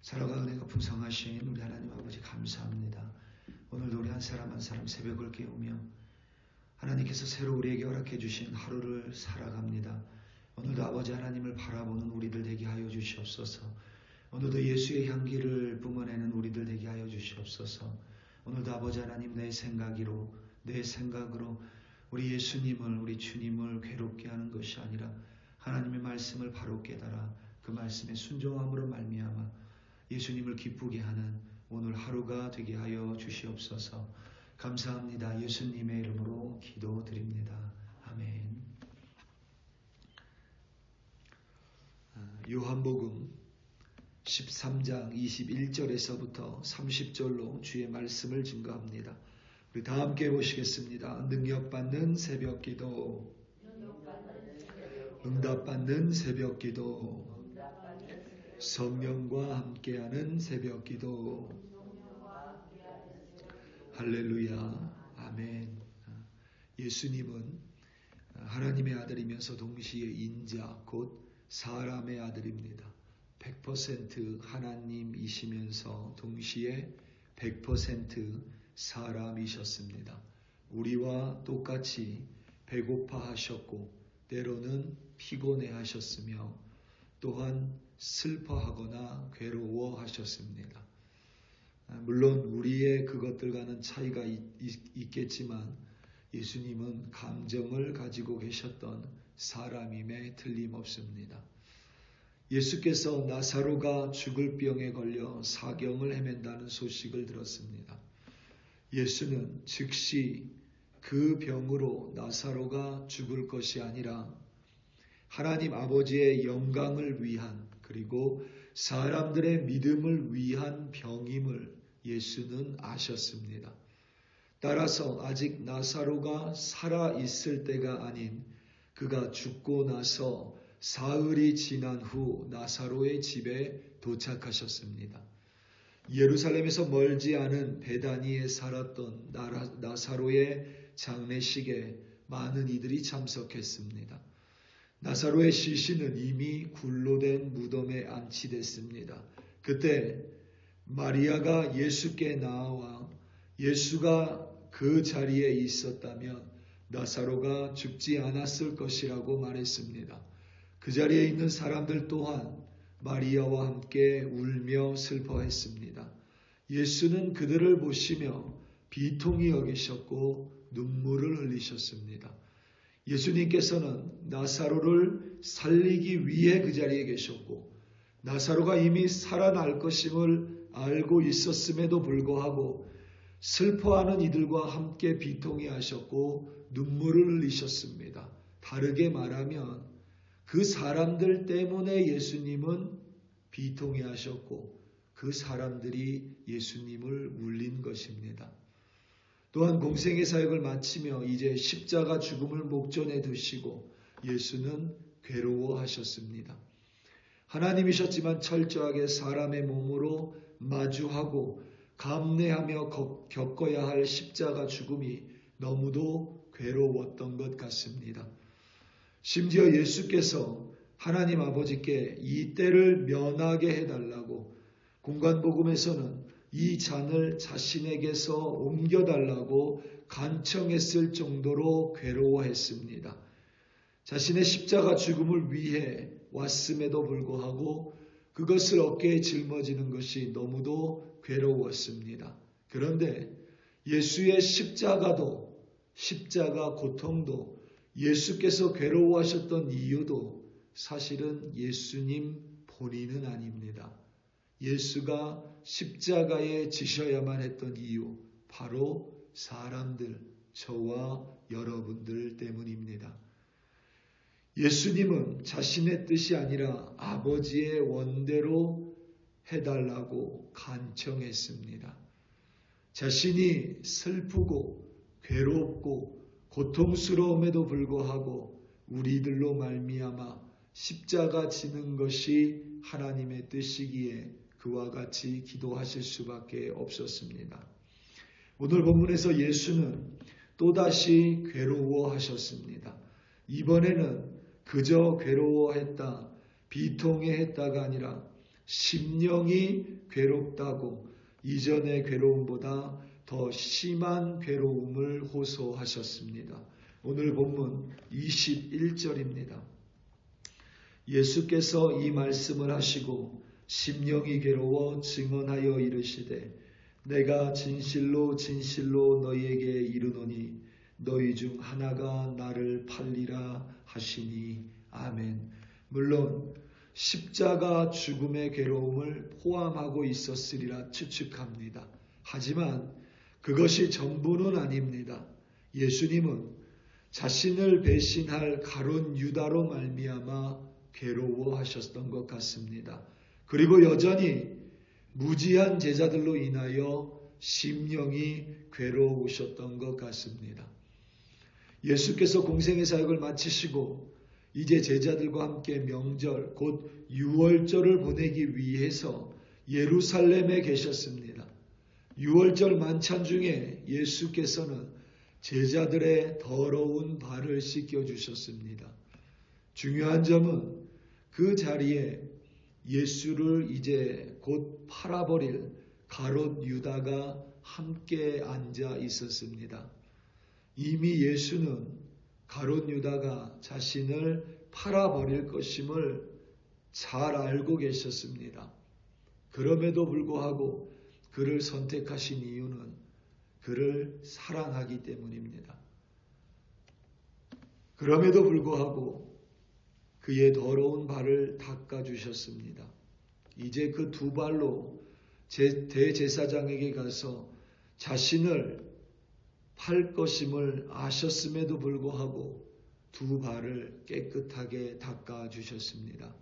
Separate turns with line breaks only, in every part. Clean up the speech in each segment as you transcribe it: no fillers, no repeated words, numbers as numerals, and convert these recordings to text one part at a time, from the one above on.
사랑과 은혜가 풍성하신 우리 하나님 아버지 감사합니다. 오늘도 우리 한 사람 한 사람 새벽을 깨우며 하나님께서 새로 우리에게 허락해 주신 하루를 살아갑니다. 오늘도 아버지 하나님을 바라보는 우리들 되게 하여 주시옵소서. 오늘도 예수의 향기를 뿜어내는 우리들 되게 하여 주시옵소서. 오늘도 아버지 하나님 내 생각으로 우리 예수님을 우리 주님을 괴롭게 하는 것이 아니라 하나님의 말씀을 바로 깨달아 그 말씀에 순종함으로 말미암아 예수님을 기쁘게 하는 오늘 하루가 되게 하여 주시옵소서. 감사합니다. 예수님의 이름으로 기도드립니다. 아멘. 요한복음 13장 21절에서부터 30절로 주의 말씀을 증거합니다. 우리 다 함께 보시겠습니다. 능력받는 새벽기도, 응답받는 새벽기도, 성령과 함께하는 새벽기도. 할렐루야. 아멘. 예수님은 하나님의 아들이면서 동시에 인자 곧 사람의 아들입니다. 100% 하나님이시면서 동시에 100% 사람이셨습니다. 우리와 똑같이 배고파하셨고 때로는 피곤해하셨으며 또한 슬퍼하거나 괴로워하셨습니다. 물론 우리의 그것들과는 차이가 있겠지만 예수님은 감정을 가지고 계셨던 사람임에 틀림없습니다. 예수께서 나사로가 죽을 병에 걸려 사경을 헤맨다는 소식을 들었습니다. 예수는 즉시 그 병으로 나사로가 죽을 것이 아니라 하나님 아버지의 영광을 위한 그리고 사람들의 믿음을 위한 병임을 예수는 아셨습니다. 따라서 아직 나사로가 살아있을 때가 아닌 그가 죽고 나서 사흘이 지난 후 나사로의 집에 도착하셨습니다. 예루살렘에서 멀지 않은 베다니에 살았던 나사로의 장례식에 많은 이들이 참석했습니다. 나사로의 시신은 이미 굴로 된 무덤에 안치됐습니다. 그때 마리아가 예수께 나와 예수가 그 자리에 있었다면 나사로가 죽지 않았을 것이라고 말했습니다. 그 자리에 있는 사람들 또한 마리아와 함께 울며 슬퍼했습니다. 예수는 그들을 보시며 비통히 여기셨고 눈물을 흘리셨습니다. 예수님께서는 나사로를 살리기 위해 그 자리에 계셨고 나사로가 이미 살아날 것임을 알고 있었음에도 불구하고 슬퍼하는 이들과 함께 비통히 하셨고 눈물을 흘리셨습니다. 다르게 말하면 그 사람들 때문에 예수님은 비통히 하셨고 그 사람들이 예수님을 울린 것입니다. 또한 공생의 사역을 마치며 이제 십자가 죽음을 목전에 두시고 예수는 괴로워하셨습니다. 하나님이셨지만 철저하게 사람의 몸으로 마주하고 감내하며 겪어야 할 십자가 죽음이 너무도 괴로웠던 것 같습니다. 심지어 예수께서 하나님 아버지께 이 때를 면하게 해달라고 공관복음에서는 이 잔을 자신에게서 옮겨달라고 간청했을 정도로 괴로워했습니다. 자신의 십자가 죽음을 위해 왔음에도 불구하고 그것을 어깨에 짊어지는 것이 너무도 괴로웠습니다. 그런데 예수의 십자가 고통도 예수께서 괴로워하셨던 이유도 사실은 예수님 본인은 아닙니다. 예수가 십자가에 지셔야만 했던 이유, 바로 사람들, 저와 여러분들 때문입니다. 예수님은 자신의 뜻이 아니라 아버지의 원대로 해달라고 간청했습니다. 자신이 슬프고 괴롭고 고통스러움에도 불구하고 우리들로 말미암아 십자가 지는 것이 하나님의 뜻이기에 그와 같이 기도하실 수밖에 없었습니다. 오늘 본문에서 예수는 또다시 괴로워하셨습니다. 이번에는 그저 괴로워했다, 비통해했다가 아니라 심령이 괴롭다고 이전의 괴로움보다 더 심한 괴로움을 호소하셨습니다. 오늘 본문 21절입니다. 예수께서 이 말씀을 하시고 심령이 괴로워 증언하여 이르시되 내가 진실로 진실로 너희에게 이르노니 너희 중 하나가 나를 팔리라 하시니 아멘. 물론 십자가 죽음의 괴로움을 포함하고 있었으리라 추측합니다. 하지만 그것이 전부는 아닙니다. 예수님은 자신을 배신할 가룟 유다로 말미암아 괴로워하셨던 것 같습니다. 그리고 여전히 무지한 제자들로 인하여 심령이 괴로우셨던 것 같습니다. 예수께서 공생의 사역을 마치시고 이제 제자들과 함께 명절 곧 유월절을 보내기 위해서 예루살렘에 계셨습니다. 유월절 만찬 중에 예수께서는 제자들의 더러운 발을 씻겨주셨습니다. 중요한 점은 그 자리에 예수를 이제 곧 팔아버릴 가롯 유다가 함께 앉아 있었습니다. 이미 예수는 가롯 유다가 자신을 팔아버릴 것임을 잘 알고 계셨습니다. 그럼에도 불구하고 그를 선택하신 이유는 그를 사랑하기 때문입니다. 그럼에도 불구하고 그의 더러운 발을 닦아주셨습니다. 이제 그 두 발로 대제사장에게 가서 자신을 팔 것임을 아셨음에도 불구하고 두 발을 깨끗하게 닦아주셨습니다.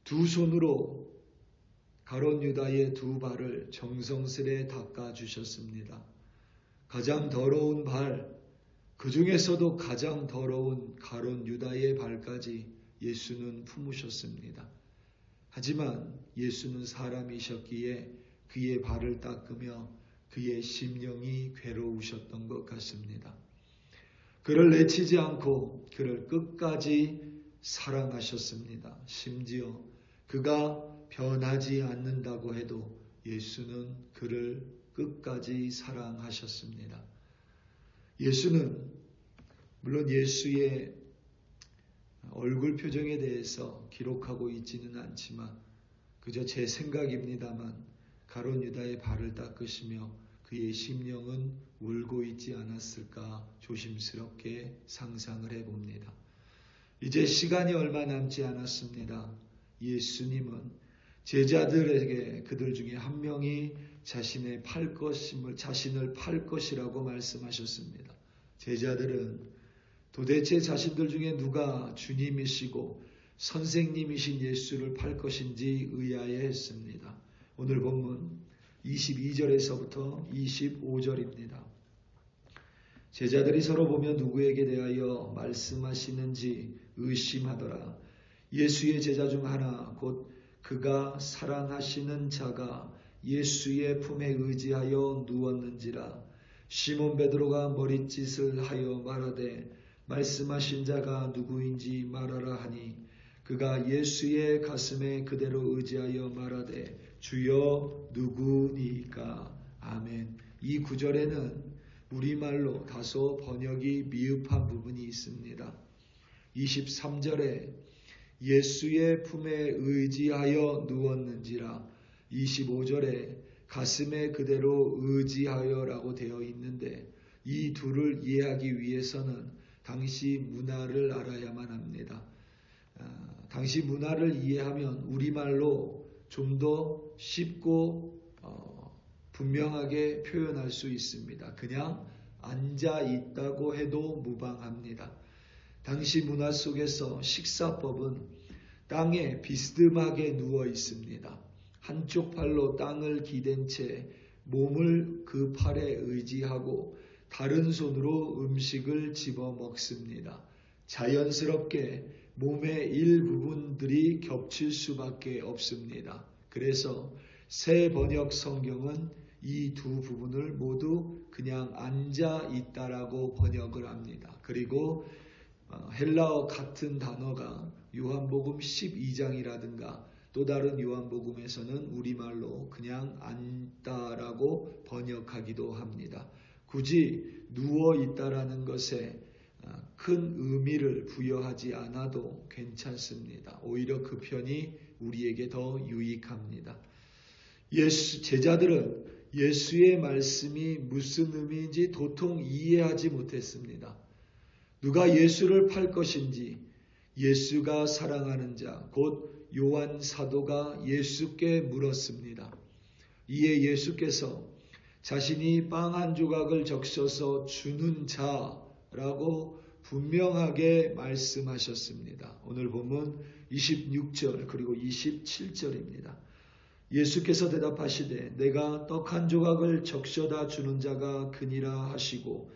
두 손으로 가롯 유다의 두 발을 정성스레 닦아주셨습니다. 가장 더러운 발, 그 중에서도 가장 더러운 가롯 유다의 발까지 예수는 품으셨습니다. 하지만 예수는 사람이셨기에 그의 발을 닦으며 그의 심령이 괴로우셨던 것 같습니다. 그를 내치지 않고 그를 끝까지 사랑하셨습니다. 심지어 그가 변하지 않는다고 해도 예수는 그를 끝까지 사랑하셨습니다. 예수는 물론 예수의 얼굴 표정에 대해서 기록하고 있지는 않지만 그저 제 생각입니다만 가롯 유다의 발을 닦으시며 그의 심령은 울고 있지 않았을까 조심스럽게 상상을 해봅니다. 이제 시간이 얼마 남지 않았습니다. 예수님은 제자들에게 그들 중에 한 명이 자신을 팔 것이라고 말씀하셨습니다. 제자들은 도대체 자신들 중에 누가 주님이시고 선생님이신 예수를 팔 것인지 의아해했습니다. 오늘 본문 22절에서부터 25절입니다. 제자들이 서로 보며 누구에게 대하여 말씀하시는지 의심하더라. 예수의 제자 중 하나 곧 그가 사랑하시는 자가 예수의 품에 의지하여 누웠는지라. 시몬 베드로가 머릿짓을 하여 말하되 말씀하신 자가 누구인지 말하라 하니 그가 예수의 가슴에 그대로 의지하여 말하되 주여 누구니까. 아멘. 이 구절에는 우리말로 다소 번역이 미흡한 부분이 있습니다. 23절에 예수의 품에 의지하여 누웠는지라 25절에 가슴에 그대로 의지하여라고 되어 있는데 이 둘을 이해하기 위해서는 당시 문화를 알아야만 합니다. 당시 문화를 이해하면 우리말로 좀 더 쉽고 분명하게 표현할 수 있습니다. 그냥 앉아 있다고 해도 무방합니다. 당시 문화 속에서 식사법은 땅에 비스듬하게 누워 있습니다. 한쪽 팔로 땅을 기댄 채 몸을 그 팔에 의지하고 다른 손으로 음식을 집어 먹습니다. 자연스럽게 몸의 일부분들이 겹칠 수밖에 없습니다. 그래서 새 번역 성경은 이 두 부분을 모두 그냥 앉아 있다라고 번역을 합니다. 그리고 헬라어 같은 단어가 요한복음 12장이라든가 또 다른 요한복음에서는 우리말로 그냥 앉다라고 번역하기도 합니다. 굳이 누워 있다라는 것에 큰 의미를 부여하지 않아도 괜찮습니다. 오히려 그 편이 우리에게 더 유익합니다. 제자들은 예수의 말씀이 무슨 의미인지 도통 이해하지 못했습니다. 누가 예수를 팔 것인지 예수가 사랑하는 자, 곧 요한 사도가 예수께 물었습니다. 이에 예수께서 자신이 빵 한 조각을 적셔서 주는 자라고 분명하게 말씀하셨습니다. 오늘 본문 26절 그리고 27절입니다. 예수께서 대답하시되 내가 떡 한 조각을 적셔다 주는 자가 그니라 하시고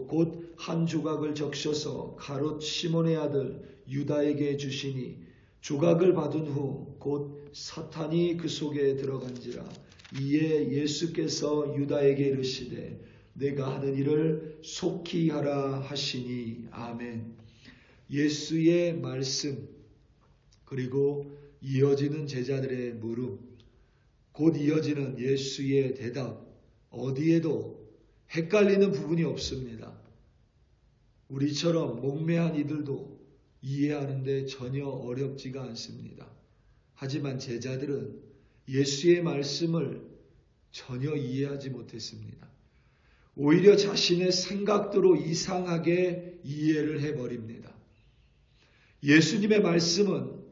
곧 한 조각을 적셔서 가롯 시몬의 아들 유다에게 주시니 조각을 받은 후 곧 사탄이 그 속에 들어간지라. 이에 예수께서 유다에게 이르시되 내가 하는 일을 속히 하라 하시니. 아멘. 예수의 말씀 그리고 이어지는 제자들의 물음, 곧 이어지는 예수의 대답, 어디에도 헷갈리는 부분이 없습니다. 우리처럼 목매한 이들도 이해하는데 전혀 어렵지가 않습니다. 하지만 제자들은 예수의 말씀을 전혀 이해하지 못했습니다. 오히려 자신의 생각대로 이상하게 이해를 해버립니다. 예수님의 말씀은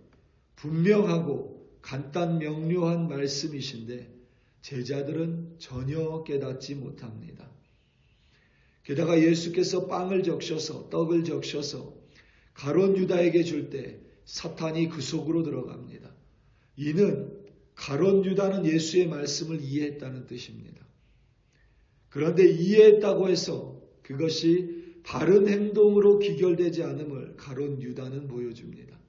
분명하고 간단 명료한 말씀이신데 제자들은 전혀 깨닫지 못합니다. 게다가 예수께서 빵을 적셔서 떡을 적셔서 가롯 유다에게 줄 때 사탄이 그 속으로 들어갑니다. 이는 가롯 유다는 예수의 말씀을 이해했다는 뜻입니다. 그런데 이해했다고 해서 그것이 바른 행동으로 귀결되지 않음을 가롯 유다는 보여줍니다.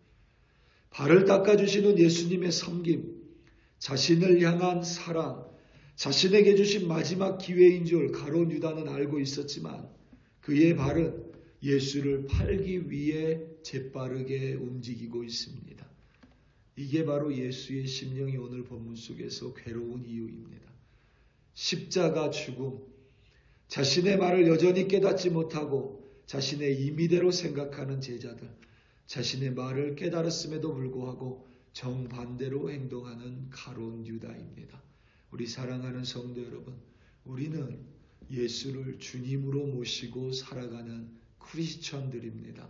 발을 닦아주시는 예수님의 섬김, 자신을 향한 사랑, 자신에게 주신 마지막 기회인 줄 가롯 유다는 알고 있었지만 그의 발은 예수를 팔기 위해 재빠르게 움직이고 있습니다. 이게 바로 예수의 심령이 오늘 본문 속에서 괴로운 이유입니다. 십자가 죽음, 자신의 말을 여전히 깨닫지 못하고 자신의 임의대로 생각하는 제자들, 자신의 말을 깨달았음에도 불구하고 정반대로 행동하는 가롯 유다입니다. 우리 사랑하는 성도 여러분, 우리는 예수를 주님으로 모시고 살아가는 크리스천들입니다.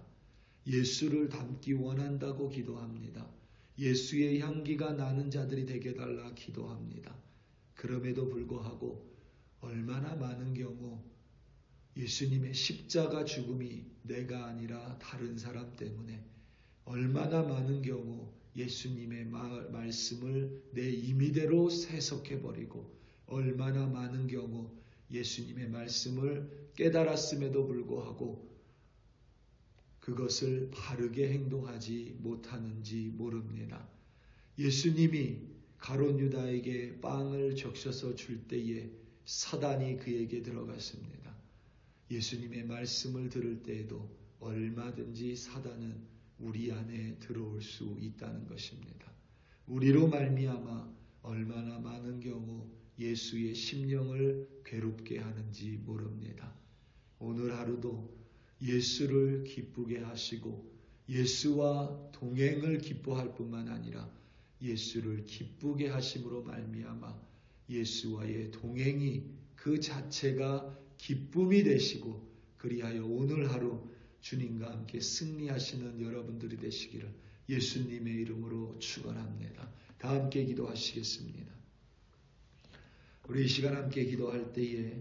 예수를 닮기 원한다고 기도합니다. 예수의 향기가 나는 자들이 되게 해달라 기도합니다. 그럼에도 불구하고 얼마나 많은 경우 예수님의 십자가 죽음이 내가 아니라 다른 사람 때문에, 얼마나 많은 경우 예수님의 말씀을 내 임의대로 해석해버리고, 얼마나 많은 경우 예수님의 말씀을 깨달았음에도 불구하고 그것을 바르게 행동하지 못하는지 모릅니다. 예수님이 가롯 유다에게 빵을 적셔서 줄 때에 사단이 그에게 들어갔습니다. 예수님의 말씀을 들을 때에도 얼마든지 사단은 우리 안에 들어올 수 있다는 것입니다. 우리로 말미암아 얼마나 많은 경우 예수의 심령을 괴롭게 하는지 모릅니다. 오늘 하루도 예수를 기쁘게 하시고 예수와 동행을 기뻐할 뿐만 아니라 예수를 기쁘게 하심으로 말미암아 예수와의 동행이 그 자체가 기쁨이 되시고, 그리하여 오늘 하루 주님과 함께 승리하시는 여러분들이 되시기를 예수님의 이름으로 축원합니다. 다 함께 기도하시겠습니다. 우리 이 시간 함께 기도할 때에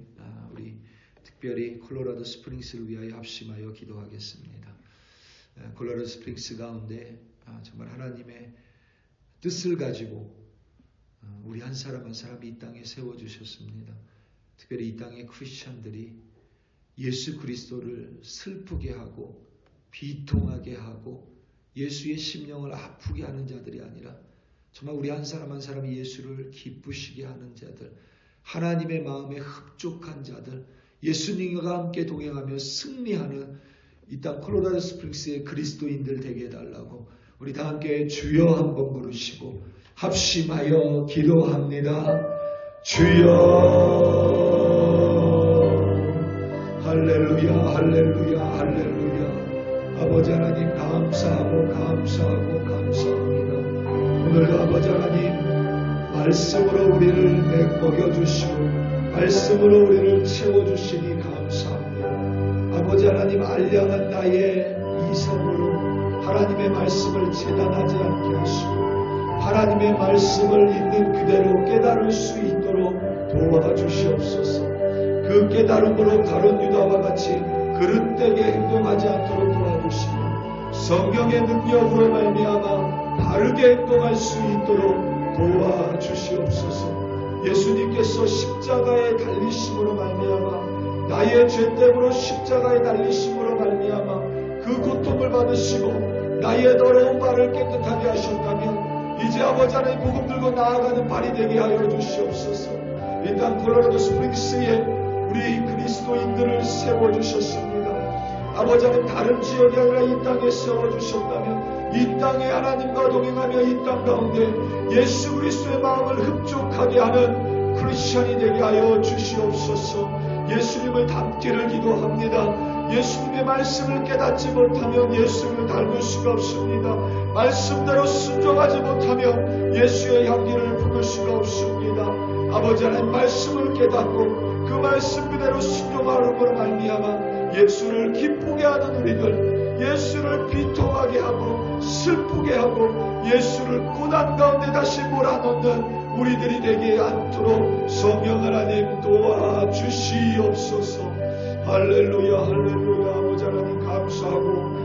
우리 특별히 콜로라도 스프링스를 위하여 합심하여 기도하겠습니다. 콜로라도 스프링스 가운데 정말 하나님의 뜻을 가지고 우리 한 사람 한 사람이 이 땅에 세워주셨습니다. 특별히 이 땅의 크리스천들이 예수 그리스도를 슬프게 하고 비통하게 하고 예수의 심령을 아프게 하는 자들이 아니라 정말 우리 한 사람 한 사람이 예수를 기쁘시게 하는 자들, 하나님의 마음에 흡족한 자들, 예수님과 함께 동행하며 승리하는 이 땅 콜로라도 스프링스의 그리스도인들 되게 해달라고 우리 다 함께 주여 한번 부르시고 합심하여 기도합니다. 주여. 할렐루야 할렐루야 할렐루야. 아버지 하나님 감사하고 감사합니다. 오늘도 아버지 하나님 말씀으로 우리를 먹여주시고 말씀으로 우리를 채워주시니 감사합니다. 아버지 하나님 알량한 나의 이성으로 하나님의 말씀을 재단하지 않게 하시고 하나님의 말씀을 있는 그대로 깨달을 수 있도록 도와주시옵소서. 그 깨달음으로 다른 유다와 같이 그릇되게 행동하지 않도록 도와주시며 성령의 능력으로 말미암아 바르게 행동할 수 있도록 도와주시옵소서. 예수님께서 십자가에 달리심으로 말미암아 나의 죄 때문에 십자가에 달리심으로 말미암아 그 고통을 받으시고 나의 더러운 발을 깨끗하게 하셨다면 이제 아버지 하나님 복음 들고 나아가는 발이 되게 하여 주시옵소서. 이 땅 콜로라도 스프링스에 우리 그리스도인들을 세워주셨습니다. 아버지 하나님 다른 지역이 아니라 이 땅에 세워주셨다면 이 땅에 하나님과 동행하며 이 땅 가운데 예수 그리스도의 마음을 흡족하게 하는 크리스천이 되게 하여 주시옵소서. 예수님을 닮기를 기도합니다. 예수님의 말씀을 깨닫지 못하면 예수님을 닮을 수가 없습니다. 말씀대로 순종하지 못하면 예수의 향기를 품을 수가 없습니다. 아버지 하나님 말씀을 깨닫고 그 말씀 그대로 순종하므로 말미암아 예수를 기쁘게 하는 우리들, 예수를 비통하게 하고 슬프게 하고 예수를 고난 가운데 다시 몰아넣는 우리들이 되게 않도록 성령 하나님 도와주시옵소서. 할렐루야 할렐루야. 아버지 하나님 감사하고